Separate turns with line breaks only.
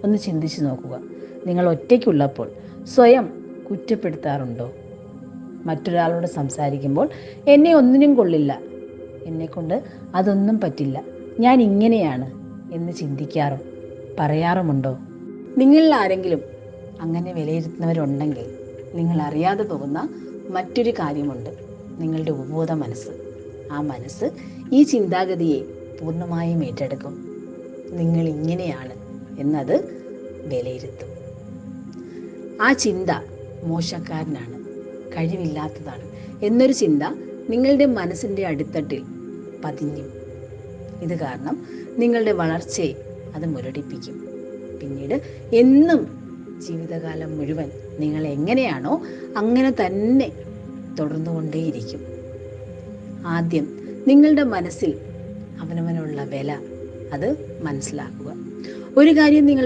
ഒന്ന് ചിന്തിച്ചു നോക്കുക. നിങ്ങൾ ഒറ്റയ്ക്കുള്ളപ്പോൾ സ്വയം കുറ്റപ്പെടുത്താറുണ്ടോ? മറ്റൊരാളോട് സംസാരിക്കുമ്പോൾ എന്നെ ഒന്നിനും കൊള്ളില്ല, എന്നെക്കൊണ്ട് അതൊന്നും പറ്റില്ല, ഞാൻ ഇങ്ങനെയാണ് എന്ന് പറയാറുമുണ്ടോ? നിങ്ങളിൽ ആരെങ്കിലും അങ്ങനെ വിലയിരുത്തുന്നവരുണ്ടെങ്കിൽ നിങ്ങൾ അറിയാതെ പോകുന്ന മറ്റൊരു കാര്യമുണ്ട്, നിങ്ങളുടെ ഉപബോധ മനസ്സ്. ആ മനസ്സ് ഈ ചിന്താഗതിയെ പൂർണ്ണമായും ഏറ്റെടുക്കും. നിങ്ങൾ ഇങ്ങനെയാണ് എന്നത് വിലയിരുത്തും. ആ ചിന്ത മോശക്കാരനാണ്, കഴിവില്ലാത്തതാണ് എന്നൊരു ചിന്ത നിങ്ങളുടെ മനസ്സിൻ്റെ അടിത്തട്ടിൽ പതിഞ്ഞു. ഇത് കാരണം നിങ്ങളുടെ വളർച്ചയെ അത് മുരടിപ്പിക്കും. പിന്നീട് എന്നും ജീവിതകാലം മുഴുവൻ നിങ്ങൾ എങ്ങനെയാണോ അങ്ങനെ തന്നെ തുടർന്നുകൊണ്ടേയിരിക്കും. ആദ്യം നിങ്ങളുടെ മനസ്സിൽ അവനവനുള്ള വില അത് മനസ്സിലാക്കുക. ഒരു കാര്യം നിങ്ങൾ